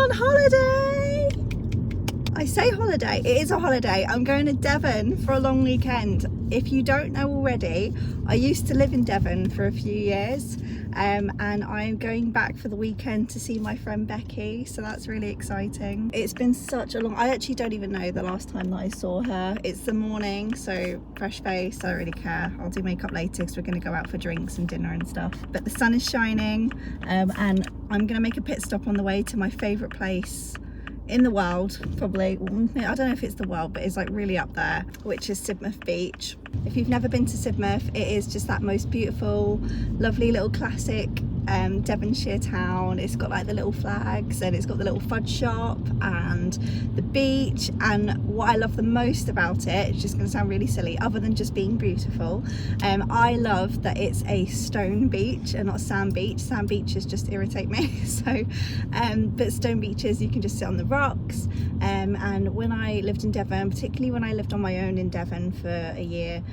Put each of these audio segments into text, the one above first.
on holiday. I say holiday, it is a holiday. I'm going to Devon for a long weekend. If you don't know already, I used to live in Devon for a few years, and I'm going back for the weekend to see my friend Becky, so that's really exciting. It's been such a long, I actually don't even know the last time that I saw her. It's the morning, so fresh face, I don't really care. I'll do makeup later because we're going to go out for drinks and dinner and stuff. But the sun is shining, and I'm going to make a pit stop on the way to my favourite place in the world, probably. I don't know if it's the world, but it's like really up there, which is Sidmouth Beach. If you've never been to Sidmouth, it is just that most beautiful, lovely little classic Devonshire town. It's got like the little flags, and it's got the little Fudge shop and the beach. And what I love the most about it, it's just going to sound really silly, other than just being beautiful, I love that it's a stone beach and not sand beach. Sand beaches just irritate me. So but stone beaches, you can just sit on the rocks. And when I lived in Devon, particularly when I lived on my own in Devon for a year,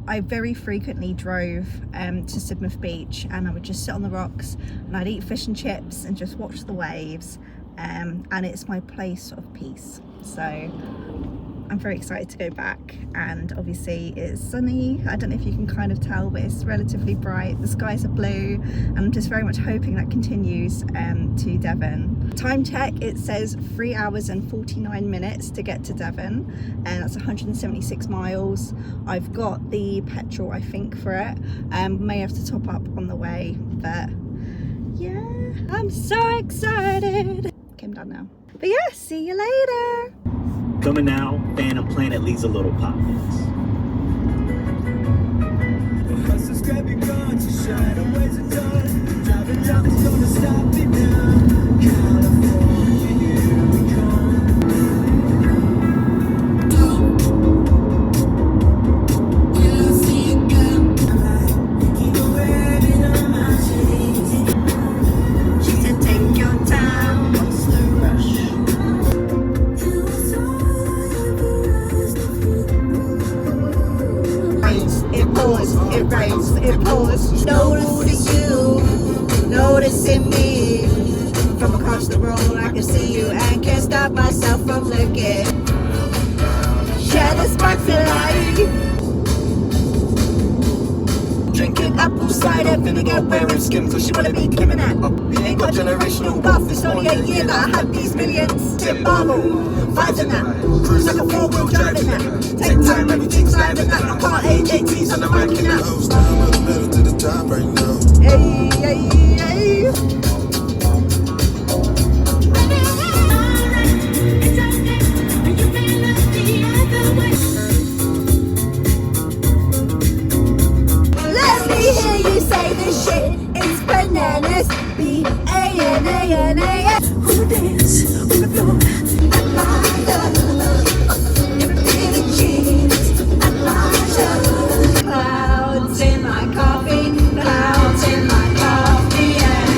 I very frequently drove to Sidmouth Beach, and I would just sit on the rocks and I'd eat fish and chips and just watch the waves, and it's my place of peace. So I'm very excited to go back, and obviously it's sunny. I don't know if you can kind of tell, but it's relatively bright. The skies are blue, and I'm just very much hoping that continues to Devon. Time check, it says 3 hours and 49 minutes to get to Devon, and that's 176 miles. I've got the petrol, I think, for it. May have to top up on the way, but yeah, I'm so excited. Okay, I'm done now. But yeah, see you later. Coming now, Phantom Planet leaves a little pop. It pours, noticing you, noticing me. From across the road I can see you and can't stop myself from looking. Yeah, the sparks of light. Drinking apple cider vinegar, wearing skin cause she wanna be Kim and that. Ain't got generational wealth, it's only a year that I have these millions. Tim Marvel, vibes in that, cruise like a four-wheel driving that. Take time, everything's live in that. I can't AJT's on the mic in that. To the top right now. Hey, hey, hey. Hear you say this shit, it's bananas. B-A-N-A-N-A-S. Who dance with the floor? I love everything that cheats. I love clouds in my coffee, clouds in my coffee, and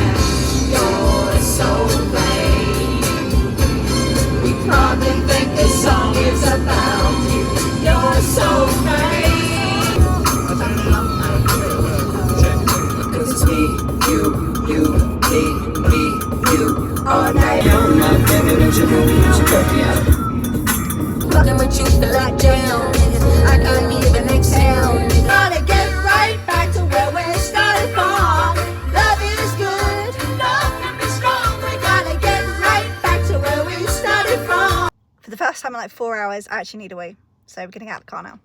you're so vain. We probably think this song is about you. You're so vain. It's me, you, me, you, all night long. I'm thinking that you should cut me out. Fucking with you feel like jail. I can't even exhale. Gotta get right back to where we started from. Love is good, love can be strong. We gotta get right back to where we started from. For the first time in like 4 hours, I actually need a wee. So we're getting out of the car now.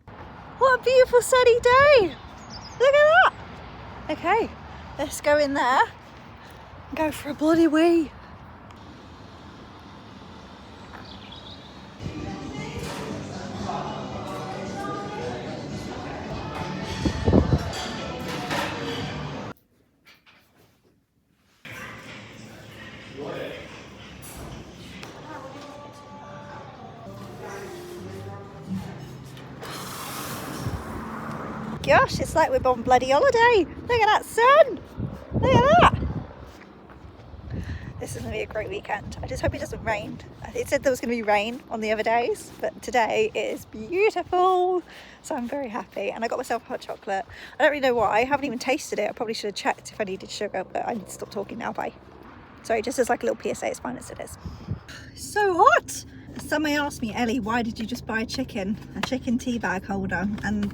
What a beautiful sunny day. Look at that. Okay. Let's go in there and go for a bloody wee. Gosh, it's like we're on bloody holiday. Look at that sun. Look at that. This is going to be a great weekend. I just hope it doesn't rain. It said there was going to be rain on the other days, but today it is beautiful. So I'm very happy. And I got myself hot chocolate. I don't really know why. I haven't even tasted it. I probably should have checked if I needed sugar, but I need to stop talking now. Bye. Sorry, just as like a little PSA, it's fine as it is. So hot! Somebody asked me, Ellie, why did you just buy a chicken tea bag holder? And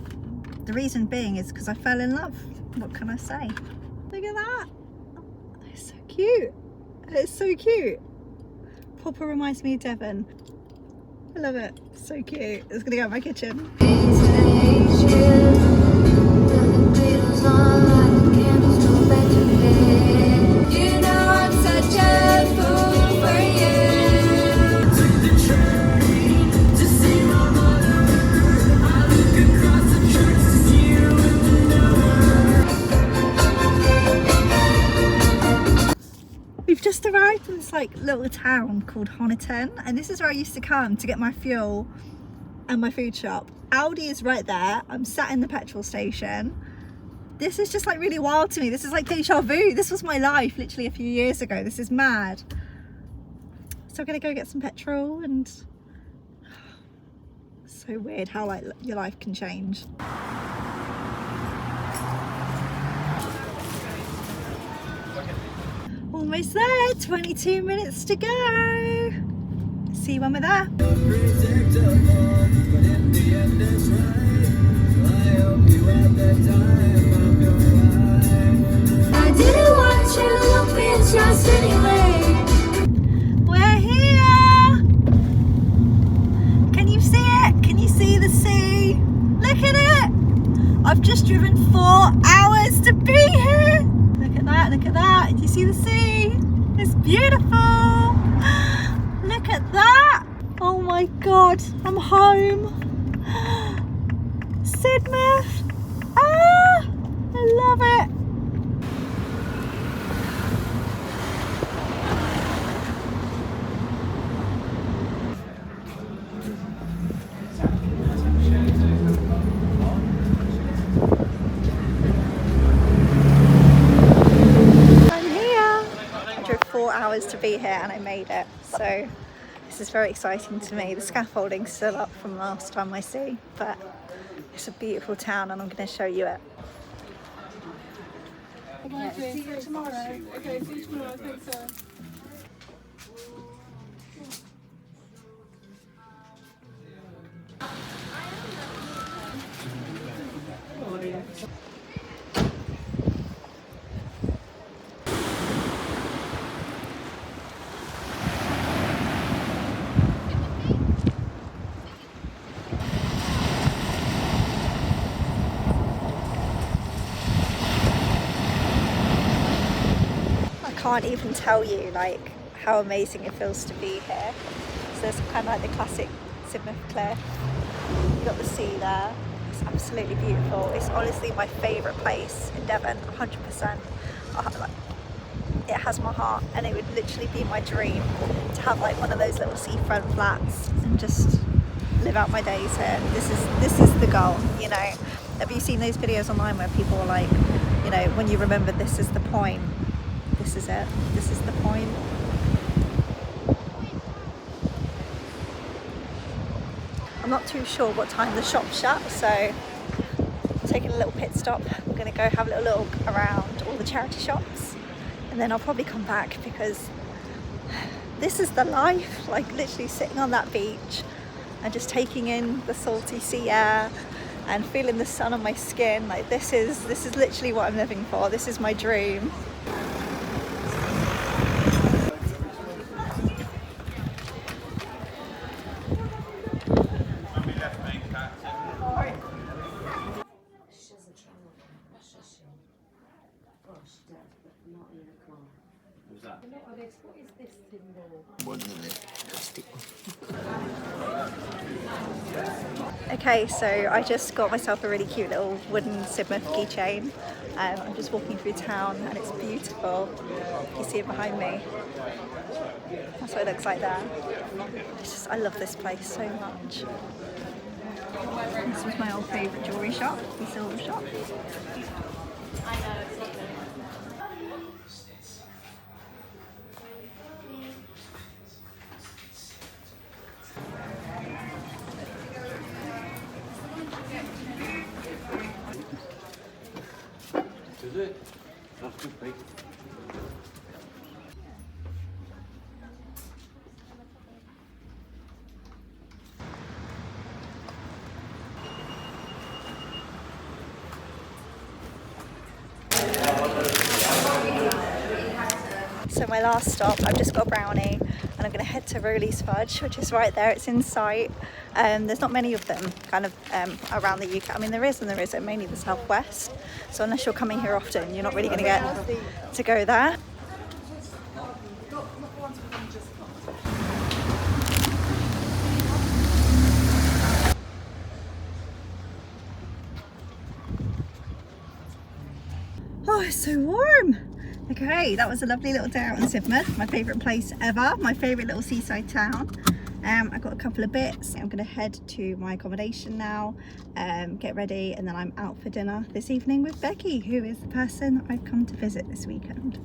the reason being is because I fell in love. What can I say? Look at that. It's so cute. It's so cute. Proper reminds me of Devon. I love it. So cute. It's gonna go in my kitchen. You know I'm such a fool for you. We've just arrived in this like little town called Honiton, and this is where I used to come to get my fuel and my food shop. Aldi is right there. I'm sat in the petrol station. This is just like really wild to me. This is like deja vu. This was my life literally a few years ago. This is mad. So I'm gonna go get some petrol, and so weird how like your life can change. Almost there, 22 minutes to go. See you when we're there. I didn't want you to look me in trust anyway. We're here. Can you see it? Can you see the sea? Look at it. I've just driven 4 hours to be here. Look at that, look at that. Do you see the sea? It's beautiful. Look at that. Oh my God, I'm home. Sidmouth. Ah, I love it. To be here, and I made it, so this is very exciting to me. The scaffolding's still up from last time I see, but it's a beautiful town and I'm going to show you it. See you tomorrow. Okay, see you tomorrow. Thanks, sir. I can't even tell you like how amazing it feels to be here. So there's kind of like the classic Sidmouth cliff. You've got the sea there. It's absolutely beautiful. It's honestly my favourite place in Devon, 100%. It has my heart, and it would literally be my dream to have like one of those little seafront flats and just live out my days here. This is the goal, you know. Have you seen those videos online where people are like, you know, when you remember this is the point? This is it. This is the point. I'm not too sure what time the shop's shut, so I'm taking a little pit stop. I'm going to go have a little look around all the charity shops, and then I'll probably come back because this is the life. Like literally sitting on that beach and just taking in the salty sea air and feeling the sun on my skin. Like this is literally what I'm living for. This is my dream. Okay, so I just got myself a really cute little wooden Sidmouth keychain. I'm just walking through town and it's beautiful. You see it behind me. That's what it looks like there. I love this place so much. This was my old favourite jewellery shop, the silver shop. So my last stop, I've just got a brownie and I'm going to head to Roly's Fudge, which is right there. It's in sight. There's not many of them kind of around the UK. I mean, there is and there isn't, mainly the southwest. So unless you're coming here often, you're not really going to get to go there. Oh, it's so warm. Okay, that was a lovely little day out in Sidmouth, my favourite place ever, my favourite little seaside town. I got a couple of bits. I'm going to head to my accommodation now, get ready, and then I'm out for dinner this evening with Becky, who is the person I've come to visit this weekend.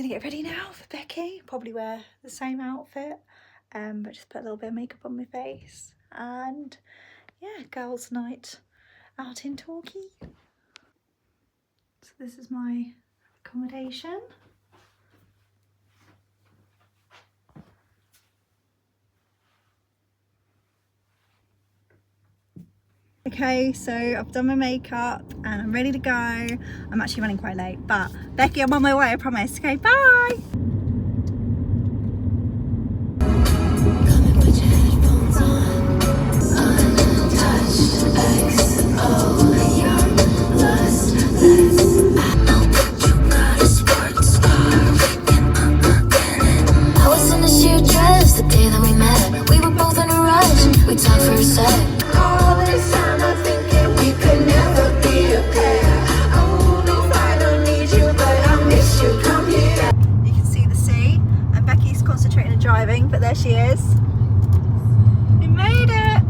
Get ready now for Becky. Probably wear the same outfit, but just put a little bit of makeup on my face, and yeah, girls' night out in Torquay. So this is my accommodation. Okay, so I've done my makeup and I'm ready to go. I'm actually running quite late, but Becky, I'm on my way, I promise. Okay, bye! I was in a sheer dress the day that we met. We were both in a rush, we talked for a sec. All this time I'm thinking we could never be a pair. Oh, no, I don't need you, but I miss you. Come here. You can see the sea, and Becky's concentrating on driving, but there she is. We made it!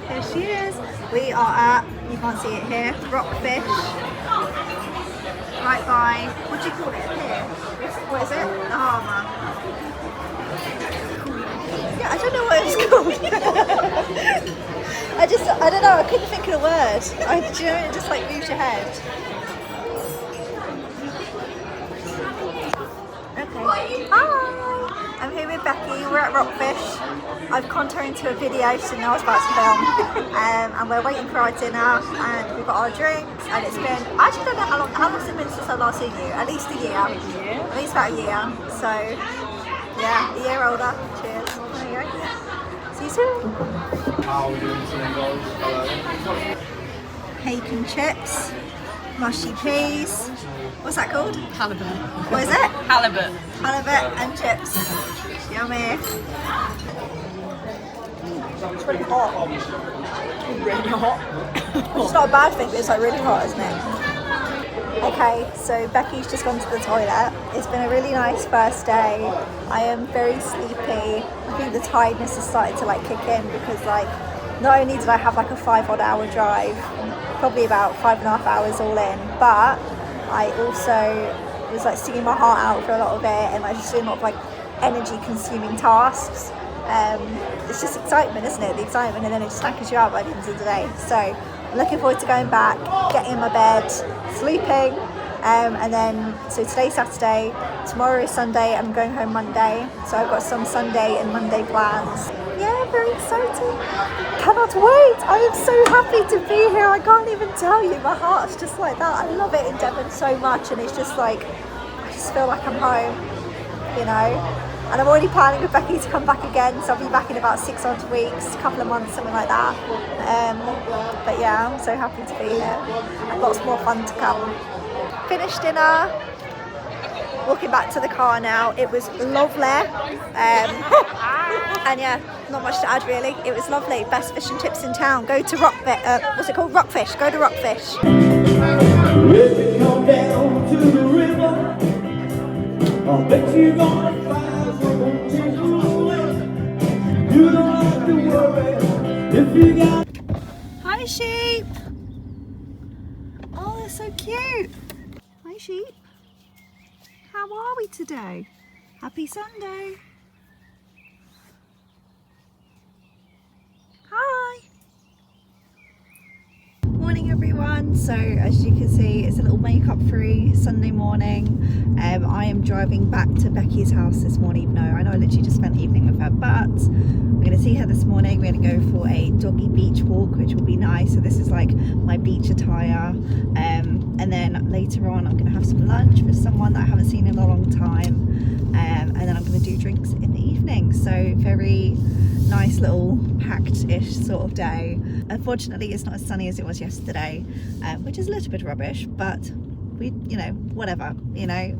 There she is. We are at, you can't see it here, Rockfish. Right by, what do you call it here? What is it? The harbour. Yeah, I don't know what it's called. I don't know, I couldn't think of a word. Do you know, it just like moves your head. Okay. Hi! I'm here with Becky, we're at Rockfish. I've conned her into a video, she didn't know I was about to film. And we're waiting for our dinner, and we've got our drinks, and it's been, I actually don't know how long has it been since I last seen you? At least a year. At least about a year. So, yeah, a year older. Cheers. There you go. See you soon. How are we doing today, guys? Hello. Bacon chips, mushy peas. What's that called? Halibut. What is it? Halibut. Halibut and chips. Yummy. It's really hot. Really hot. It's not a bad thing, but it's like really hot, isn't it? Okay, so Becky's just gone to the toilet. It's been a really nice first day. I am very sleepy. I think the tiredness has started to like kick in because like not only did I have like a 5-odd hour drive, probably about 5.5 hours all in, but I also was like singing my heart out for a lot of it, and I just doing a lot of like energy consuming tasks. It's just excitement, isn't it? The excitement, and then it just snackers you out by the end of the day. So I'm looking forward to going back, getting in my bed, sleeping, and then so today's Saturday, tomorrow is Sunday, I'm going home Monday, so I've got some Sunday and Monday plans. Yeah, very exciting. Cannot wait. I am so happy to be here. I can't even tell you. My heart's just like that. I love it in Devon so much, and it's just like I just feel like I'm home, you know. And I'm already planning with Becky to come back again, so I'll be back in about 6 odd weeks, a couple of months, something like that. But yeah, I'm so happy to be here. And lots more fun to come. Finished dinner. walking back to the car now. It was lovely. And yeah, not much to add really. It was lovely. Best fish and chips in town. Go to what's it called? Rockfish. Go to Rockfish. If you come down to the river, I'll bet you're gonna find someone to do it. You don't have to worry if you got. Hi sheep. Oh, they're so cute. Hi sheep. How are we today? Happy Sunday. Hi. Morning everyone. So as you can see, it's a little makeup free Sunday morning. I am driving back to Becky's house this morning, even though I know I literally just spent the evening with her, but I'm going to see her this morning. We're going to go for a doggy beach walk, which will be nice. So this is like my beach attire, and then later on I'm going to have some lunch with someone that I haven't seen in a long time, and then I'm going to do drinks in the evening. So very nice little packed-ish sort of day. Unfortunately it's not as sunny as it was yesterday, which is a little bit rubbish, but we, you know, whatever, you know,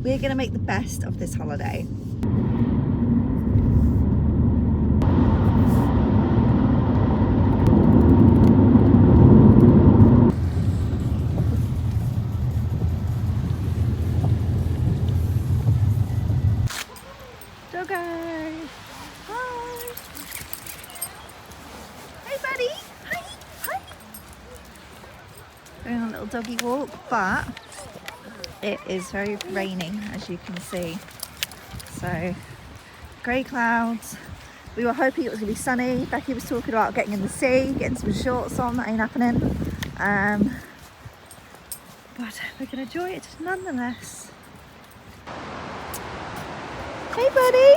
we're gonna make the best of this holiday. Doggo! Hi! Hey buddy! Hi! Hi! Going on a little doggy walk, but it is very raining, as you can see. So, grey clouds. We were hoping it was going to be sunny. Becky was talking about getting in the sea, getting some shorts on. That ain't happening. But we're going to enjoy it nonetheless. Hey buddy!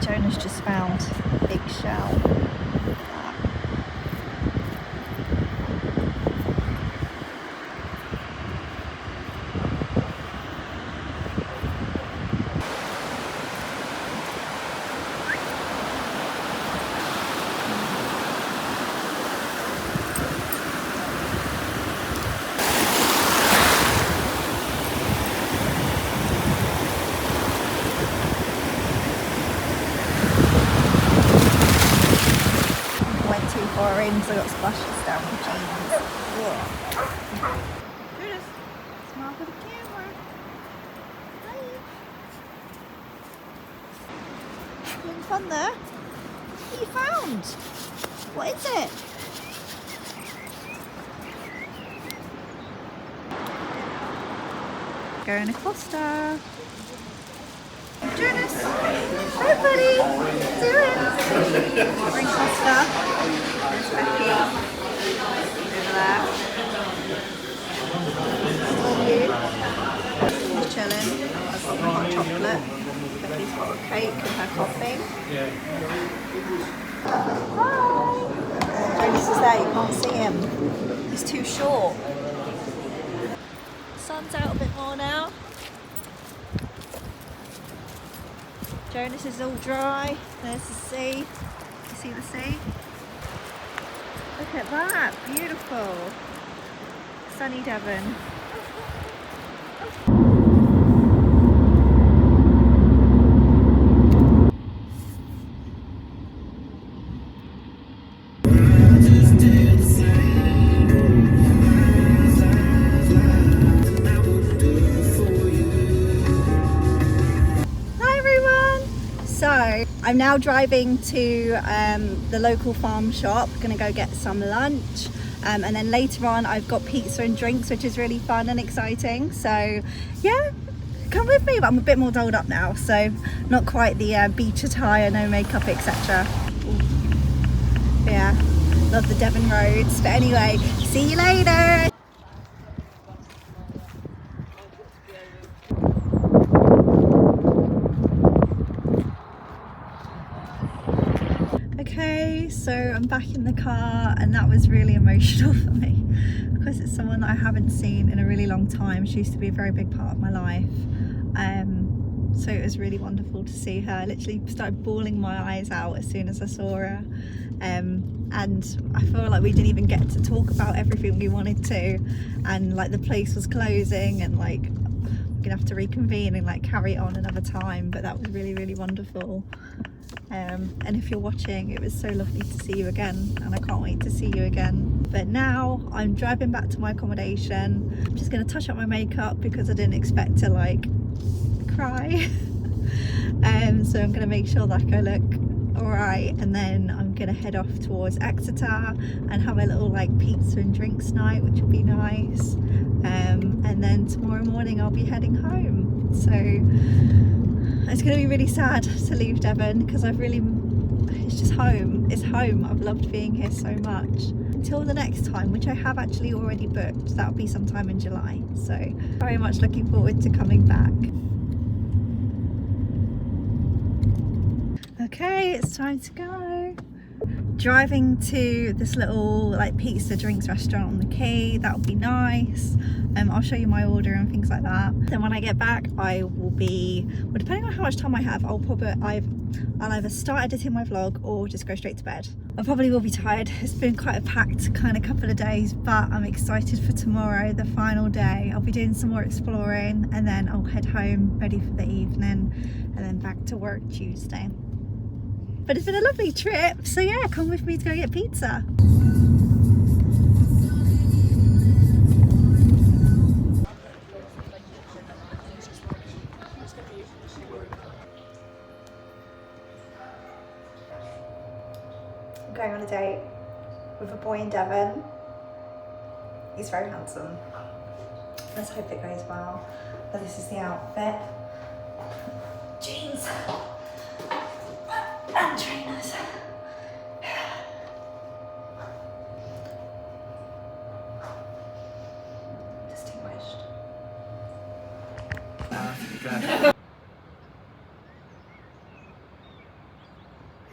Jonah's just found a big shell. So I got splashes down my jeans. Judas, smile for the camera. Hi. Having fun there? What you found? What is it? Going across there. Judas! Hi buddy! What are you doing? Bring Costa. There's Becky. Over there. Still you. Just chilling. I've got my hot chocolate. Becky's got a cake and her coffee. Hi! Jonas is there, you can't see him. He's too short. Sun's out a bit more now. Jonas is all dry. There's the sea. You see the sea? Look at that, beautiful. Sunny Devon. I'm now driving to the local farm shop, gonna go get some lunch, and then later on I've got pizza and drinks, which is really fun and exciting. So yeah, come with me. But I'm a bit more dolled up now, so not quite the beach attire, no makeup, etc. Yeah, love the Devon roads. But anyway, see you later. Okay, so I'm back in the car, and that was really emotional for me because it's someone that I haven't seen in a really long time. She used to be a very big part of my life. So it was really wonderful to see her. I literally started bawling my eyes out as soon as I saw her. And I feel like we didn't even get to talk about everything we wanted to, and like the place was closing, and like we're gonna have to reconvene and like carry it on another time, but that was really, really wonderful. And if you're watching, it was so lovely to see you again, and I can't wait to see you again. But now I'm driving back to my accommodation. I'm just going to touch up my makeup because I didn't expect to like cry. So I'm going to make sure that I look alright, and then I'm going to head off towards Exeter and have a little like pizza and drinks night, which will be nice. And then tomorrow morning I'll be heading home. So it's going to be really sad to leave Devon because it's just home. It's home. I've loved being here so much. Until the next time, which I have actually already booked, that'll be sometime in July. So very much looking forward to coming back. Okay, it's time to go. Driving to this little like pizza drinks restaurant on the quay. That'll be nice. I'll show you my order and things like that. Then when I get back, I will be, well, depending on how much time I have, I'll either start editing my vlog or just go straight to bed. I probably will be tired. It's been quite a packed kind of couple of days, but I'm excited for tomorrow, the final day. I'll be doing some more exploring, and then I'll head home ready for the evening, and then back to work Tuesday. But it's been a lovely trip, so yeah, come with me to go get pizza. I'm going on a date with a boy in Devon. He's very handsome. Let's hope it goes well. But this is the outfit. Jeans and trainers. Distinguished.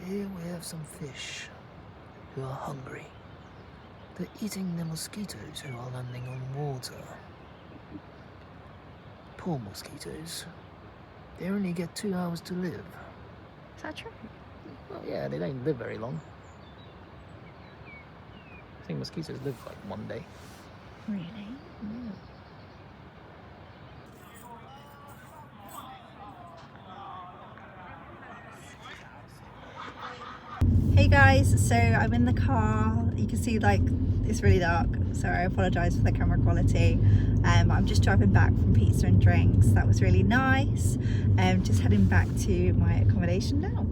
Here we have some fish who are hungry. They're eating the mosquitoes who are landing on water. Poor mosquitoes. They only get 2 hours to live. Is that true? Well, yeah, they don't live very long. I think mosquitoes live like 1 day. Really? Yeah. Hey guys, so I'm in the car. You can see like it's really dark, so I apologise for the camera quality. I'm just driving back from pizza and drinks. That was really nice. Just heading back to my accommodation now.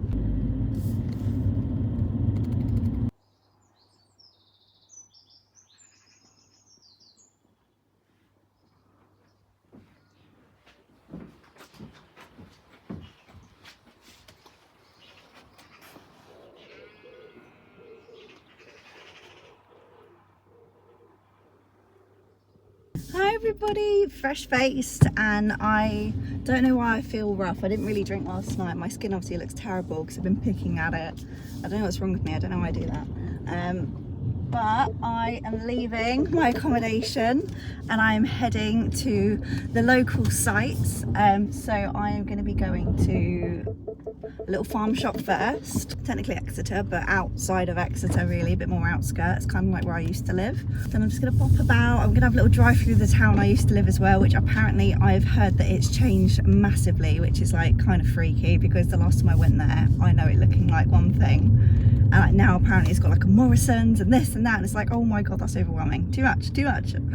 Hi everybody, fresh faced, and I don't know why I feel rough. I didn't really drink last night. My skin obviously looks terrible because I've been picking at it. I don't know what's wrong with me. I don't know why I do that. But I am leaving my accommodation and I'm heading to the local sites. So I am going to be going to a little farm shop first, technically Exeter, but outside of Exeter really, a bit more outskirts, kind of like where I used to live. Then I'm just going to pop about. I'm going to have a little drive through the town I used to live as well, which apparently I've heard that it's changed massively, which is like kind of freaky because the last time I went there, I know it looking like one thing. And like now apparently it's got like a Morrison's and this and that, and it's like, oh my god, that's overwhelming. Too much.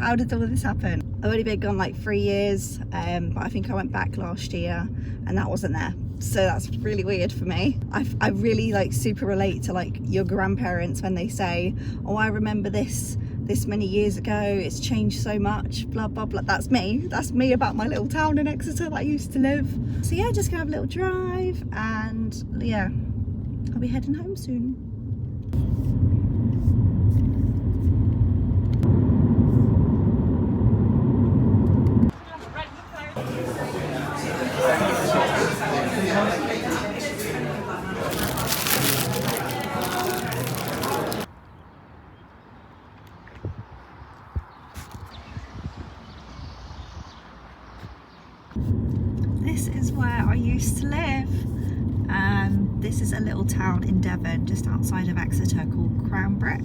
How did all of this happen? I've only been gone like 3 years, but I think I went back last year and that wasn't there. So that's really weird for me. I really like super relate to like your grandparents when they say, oh, I remember this many years ago, it's changed so much, blah blah blah. That's me about my little town in Exeter that I used to live. So yeah, just gonna have a little drive, and yeah, I'll be heading home soon. This is where I used to live. This is a little town in Devon, just outside of Exeter, called Cranbrook.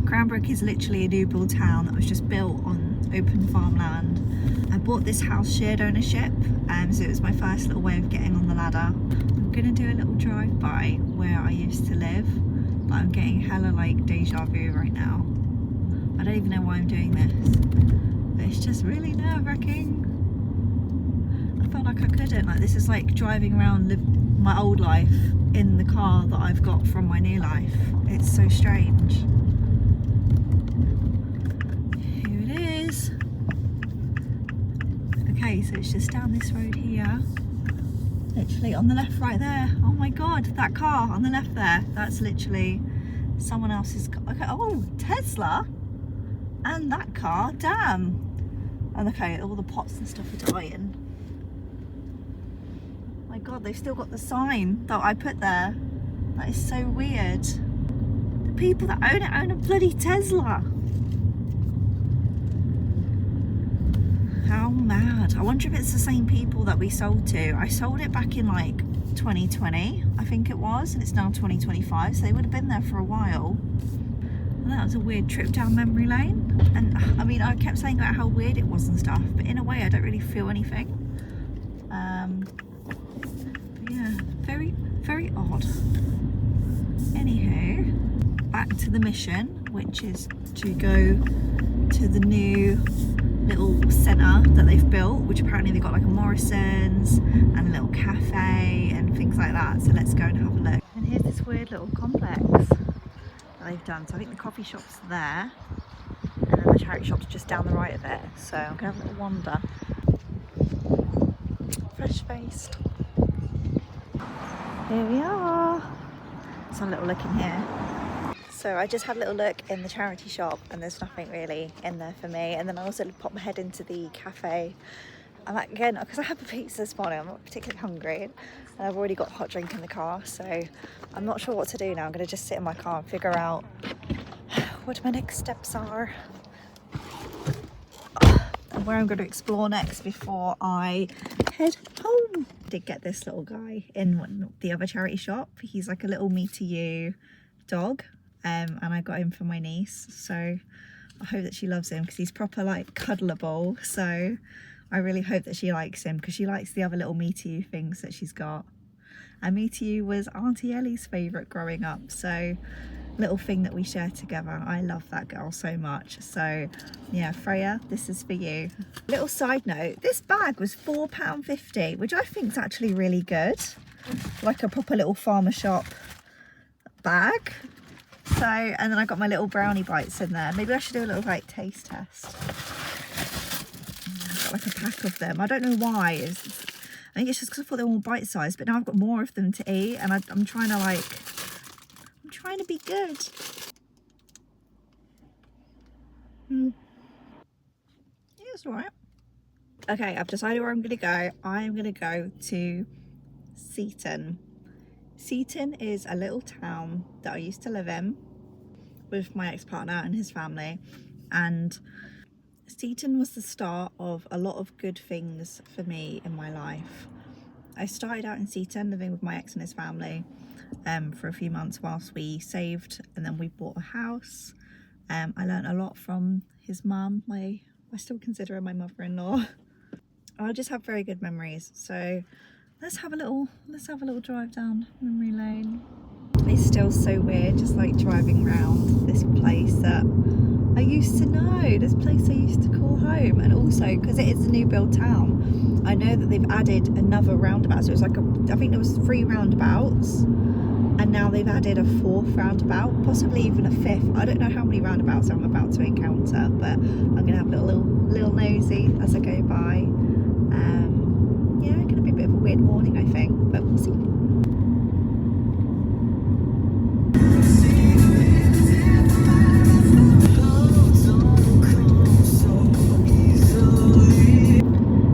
Cranbrook is literally a new build town that was just built on open farmland. I bought this house shared ownership, so it was my first little way of getting on the ladder. I'm gonna do a little drive by where I used to live, but I'm getting hella like deja vu right now. I don't even know why I'm doing this, but it's just really nerve-wracking. I felt like I couldn't, like this is like driving around my old life in the car that I've got from my new life. It's so strange. Here it is. Okay, so it's just down this road here. Literally on the left right there. Oh my god, that car on the left there, that's literally someone else's car. Okay, oh, Tesla. And that car, damn. And okay, all the pots and stuff are dying. My god, they've still got the sign that I put there. That is so weird. The people that own it own a bloody Tesla. How mad. I wonder if it's the same people that we sold to. I sold it back in like 2020, I think it was, and it's now 2025, so they would have been there for a while. And that was a weird trip down memory lane. And I mean, I kept saying about how weird it was and stuff, but in a way I don't really feel anything. But yeah, very, very odd. Anywho, back to the mission, which is to go to the new little centre that they've built, which apparently they've got like a Morrison's and a little cafe and things like that. So let's go and have a look. And here's this weird little complex that they've done. So I think the coffee shop's there, and then the charity shop's just down the right of it. So I'm gonna have a little wander. Fresh faced. Here we are. Let's have a little look in here. So I just had a little look in the charity shop and there's nothing really in there for me. And then I also popped my head into the cafe. And again, because I had a pizza this morning, I'm not particularly hungry. And I've already got a hot drink in the car. So I'm not sure what to do now. I'm going to just sit in my car and figure out what my next steps are. And where I'm going to explore next before I head home. I did get this little guy in the other charity shop. He's like a little me to you dog. And I got him for my niece, so I hope that she loves him because he's proper like cuddleable. So I really hope that she likes him because she likes the other little me to you things that she's got. And me to you was Auntie Ellie's favourite growing up, so little thing that we share together. I love that girl so much. So yeah, Freya, this is for you. Little side note, this bag was £4.50, which I think is actually really good, like a proper little farmer shop bag. So, and then I got my little brownie bites in there. Maybe I should do a little like taste test. I've got like a pack of them. I don't know why. I think it's just because I thought they were all bite sized, but now I've got more of them to eat, and I'm trying to like, I'm trying to be good. Yeah, it's alright. Okay, I've decided where I'm gonna go. I'm gonna go to Seaton. Seaton is a little town that I used to live in with my ex-partner and his family, and Seaton was the start of a lot of good things for me in my life. I started out in Seaton living with my ex and his family for a few months whilst we saved, and then we bought a house. I learned a lot from his mum. I still consider her my mother-in-law. I just have very good memories, so let's have a little drive down memory lane. It's still so weird just like driving around this place that I used to know, this place I used to call home. And also because it is a new build town, I know that they've added another roundabout. So it was like I think there was 3 roundabouts, and now they've added a 4th roundabout, possibly even a 5th. I don't know how many roundabouts I'm about to encounter, but I'm gonna have a little nosy as I go by. Yeah, it's gonna be a bit of a weird morning, I think, but we'll see.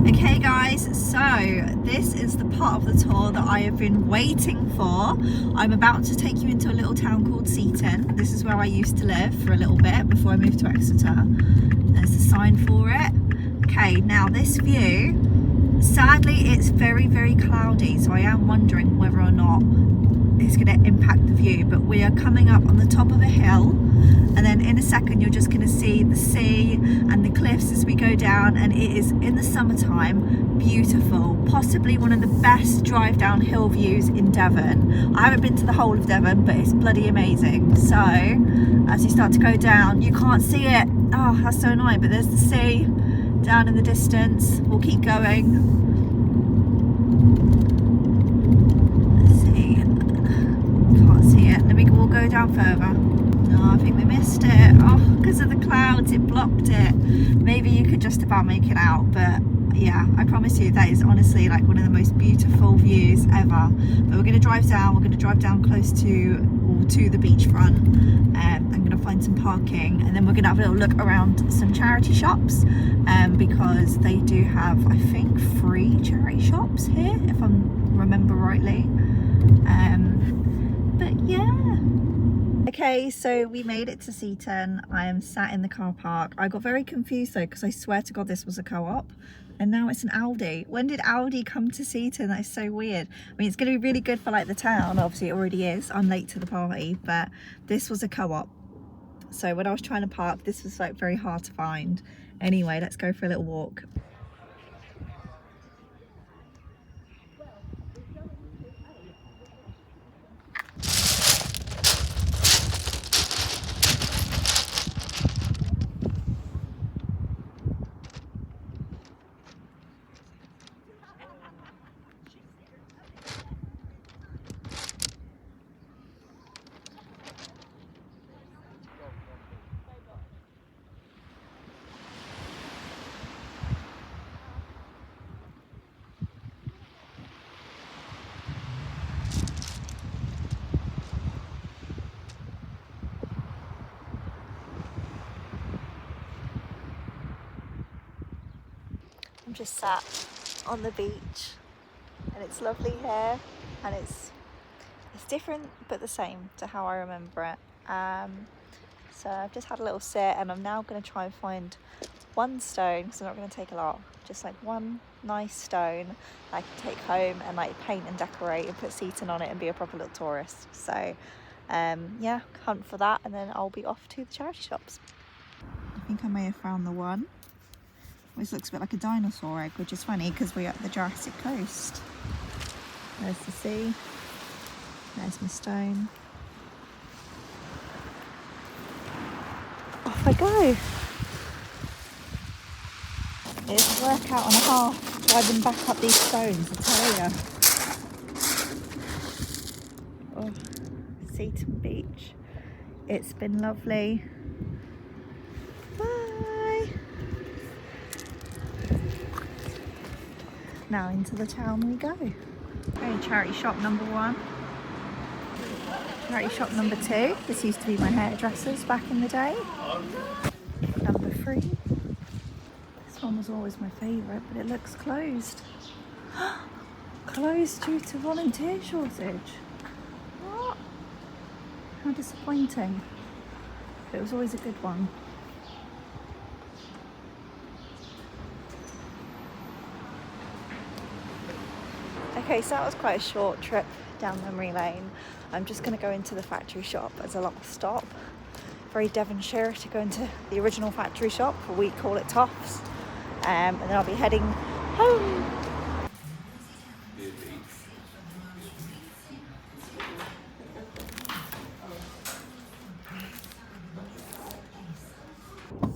Okay guys, so this is the part of the tour that I have been waiting for. I'm about to take you into a little town called Seaton. This is where I used to live for a little bit before I moved to Exeter. There's the sign for it. Okay, now this view, Sadly, it's very, very cloudy, so I am wondering whether or not it's going to impact the view. But we are coming up on the top of a hill, and then in a second you're just going to see the sea and the cliffs as we go down, and it is, in the summertime, beautiful. Possibly one of the best drive down hill views in Devon. I haven't been to the whole of Devon, but it's bloody amazing. So as you start to go down, you can't see it. Oh, that's so annoying, but there's the sea down in the distance. We'll keep going. Let's see. Can't see it. Then we'll go down further. No, I think we missed it. Oh, because of the clouds, it blocked it. Maybe you could just about make it out, but yeah, I promise you that is honestly like one of the most beautiful views ever. But we're going to drive down. We're going to drive down close to the beachfront. I'm going to find some parking, and then we're going to have a little look around some charity shops, because they do have, I think, free charity shops here, if I remember rightly. But yeah. Okay, so we made it to Seaton. I am sat in the car park. I got very confused though, because I swear to God this was a co-op, and now it's an Aldi. When did Aldi come to Seaton? That is so weird. I mean, it's going to be really good for like the town. Obviously it already is. I'm late to the party, but this was a co-op. So when I was trying to park, this was like very hard to find. Anyway, let's go for a little walk. I'm just sat on the beach, and it's lovely here, and it's different but the same to how I remember it. So I've just had a little sit, and I'm now going to try and find one stone, because I'm not going to take a lot, just like one nice stone I can take home and like paint and decorate and put Seaton on it and be a proper little tourist. So yeah, hunt for that, and then I'll be off to the charity shops. I think I may have found the one. This looks a bit like a dinosaur egg, which is funny because we're at the Jurassic Coast. There's the sea. There's my stone. Off I go. It's a workout and a half driving back up these stones, I tell you. Oh, Seaton Beach. It's been lovely. Now into the town we go. Okay, charity shop number 1. Charity shop number 2. This used to be my hairdresser's back in the day. Number 3. This one was always my favourite, but it looks closed. Closed due to volunteer shortage. What? How disappointing. But it was always a good one. Okay, so that was quite a short trip down memory lane. I'm just going to go into the factory shop as a last stop. Very Devonshire to go into the original factory shop, or we call it Toffs, and then I'll be heading home.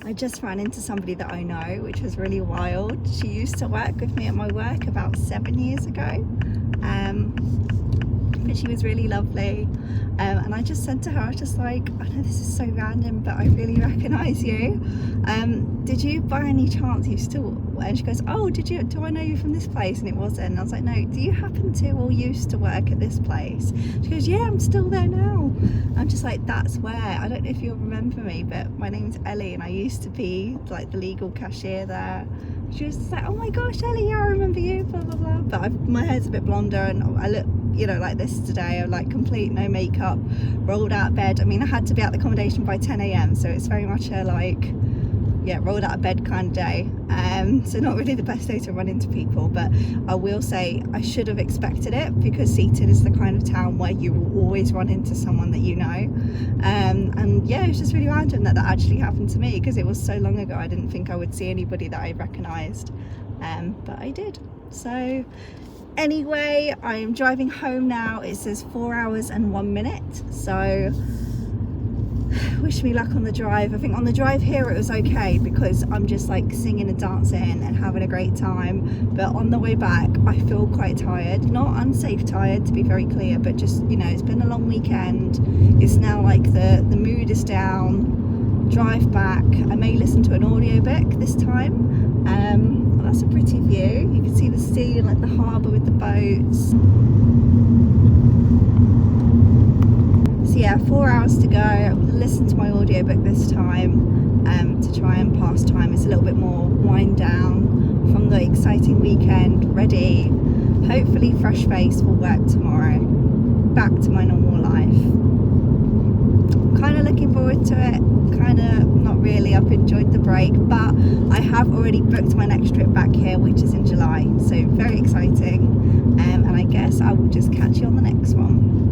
I just ran into somebody that I know, which was really wild. She used to work with me at my work about 7 years ago, but she was really lovely, and I just said to her, I was just like, I know this is so random, but I really recognise you. Did you by any chance used to, and she goes, oh, do I know you from this place? And it wasn't. And I was like, no, do you happen to or used to work at this place? She goes, yeah, I'm still there now. I'm just like, that's where, I don't know if you'll remember me, but my name's Ellie, and I used to be like the legal cashier there. She was just like, oh my gosh, Ellie, yeah, I remember you, blah blah blah. But my hair's a bit blonder, and I look, you know, like this today. I'm like complete no makeup, rolled out of bed. I mean, I had to be at the accommodation by 10 AM, so it's very much a like, yeah, rolled out of bed kind of day. So not really the best day to run into people, but I will say I should have expected it, because Seaton is the kind of town where you will always run into someone that you know. And yeah, it was just really random that actually happened to me, because it was so long ago. I didn't think I would see anybody that I recognised, but I did. So anyway, I am driving home now. It says 4 hours and 1 minute, so wish me luck on the drive. I think on the drive here it was okay, because I'm just like singing and dancing and having a great time, but on the way back I feel quite tired. Not unsafe tired, to be very clear, but just, you know, it's been a long weekend. It's now like the mood is down. Drive back, I may listen to an audiobook this time. Well, that's a pretty view. You can see the sea and like the harbour with the boats. So yeah, 4 hours to go. I'm going to listen to my audiobook this time, to try and pass time. It's a little bit more wind down from the exciting weekend. Ready, hopefully fresh face for work tomorrow. Back to my normal life. Kind of looking forward to it, kind of not really. I've enjoyed the break, but I have already booked my next trip back here, which is in July, so very exciting. And I guess I will just catch you on the next one.